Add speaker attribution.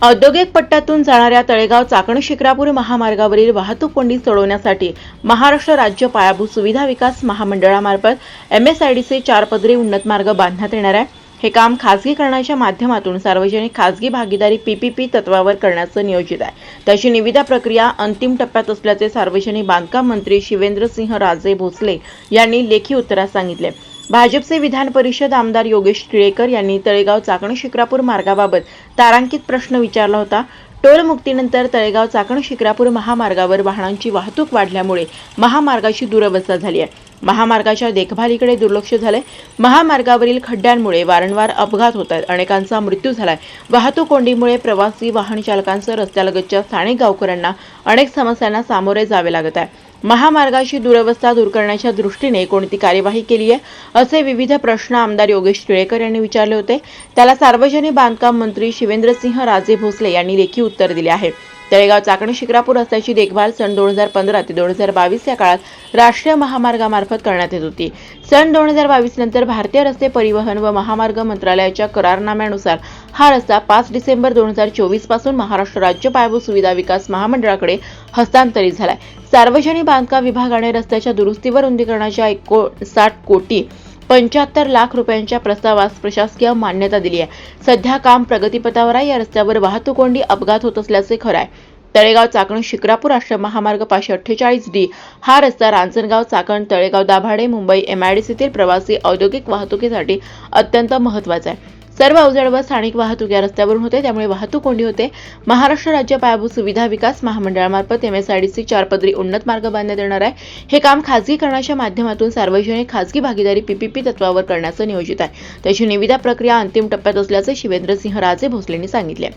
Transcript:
Speaker 1: औद्योगिक पट्ट्यातून जाणाऱ्या तळेगाव चाकण शिक्रापूर महामार्गावरील वाहतूक कोंडी सोडवण्यासाठी महाराष्ट्र राज्य पायाभूत सुविधा विकास महामंडळामार्फत MSIDC 4 पदरी उन्नत मार्ग बांधण्यात येणार आहे। हे काम खासगीकरणाच्या माध्यमातून सार्वजनिक खासगी भागीदारी PPP तत्वावर करण्याचं नियोजित आहे। त्याची निविदा प्रक्रिया अंतिम टप्प्यात असल्याचे सार्वजनिक बांधकाम मंत्री शिवेंद्रसिंहराजे भोसले यांनी लेखी उत्तरात सांगितले। भाजपचे विधान परिषद आमदार योगेश टिळेकर यांनी तळेगाव चाकण शिक्रापूर मार्गाबाबत तारांकित प्रश्न विचारला होता। टोल मुक्तीनंतर तळेगाव चाकण शिक्रापूर महामार्गावर वाहनांची वाहतूक वाढल्यामुळे महामार्गाची दुरवस्था झाली आहे। महामार्गाच्या देखभालीकडे दुर्लक्ष झाले। महामार्गावरील खड्ड्यांमुळे वारंवार अपघात होत आहेत। अनेकांचा मृत्यू झालाय। वाहतूक कोंडीमुळे प्रवासी वाहन चालकांसह रस्त्यालगतच्या स्थानिक गावकऱ्यांना अनेक समस्यांना सामोरे जावे लागत आहे। महामार्गाची दुरवस्था दूर करण्याच्या दृष्टीने कोणती कार्यवाही केली आहे असे विविध प्रश्न आमदार योगेश टिळेकर यांनी विचारले होते। त्याला सार्वजनिक बांधकाम मंत्री शिवेंद्रसिंहराजे भोसले यांनी लेखी उत्तर दिले आहे। तळेगाव चाकण शिक्रापूर रस्त्याची देखभाल सन 2015 ते 2022 या काळात राष्ट्रीय महामार्गामार्फत करण्यात येत होती। सन 2022 नंतर भारतीय रस्ते परिवहन व महामार्ग मंत्रालयाच्या करारनाम्यानुसार हा रस्ता 5 डिसेंबर 2024 पासून महाराष्ट्र राज्य पायाभूत सुविधा विकास महामंडळाकडे हस्तांतरित झालाय। सार्वजनिक बांधकाम विभागाने रस्त्याच्या दुरुस्तीवर रुंदीकरणाच्या 59 कोटी 75 लाख रुपयांच्या प्रस्तावास प्रशासकीय मान्यता दिली आहे। सध्या काम प्रगतीपथावर आहे। या रस्त्यावर वाहतूक कोंडी अपघात होत असल्याचे खरं आहे। तळेगाव चाकण शिक्रापूर राष्ट्रीय महामार्ग 548D हा रस्ता रांजणगाव चाकण तळेगाव दाभाडे मुंबई MIDCतील प्रवासी औद्योगिक वाहतुकीसाठी अत्यंत महत्त्वाचा आहे। सर्व अवजड व स्थानिक वाहतूक या रस्त्यावरून होते, त्यामुळे वाहतूक कोंडी होते। महाराष्ट्र राज्य पायाभूत सुविधा विकास महामंडळामार्फत MSIDC 4 पदरी उन्नत मार्ग बांधण्यात येणार आहे। हे काम खासगीकरणाच्या माध्यमातून सार्वजनिक खासगी भागीदारी PPP तत्वावर करण्याचं नियोजित आहे। त्याची निविदा प्रक्रिया अंतिम टप्प्यात असल्याचे शिवेंद्रसिंहराजे भोसले यांनी सांगितले।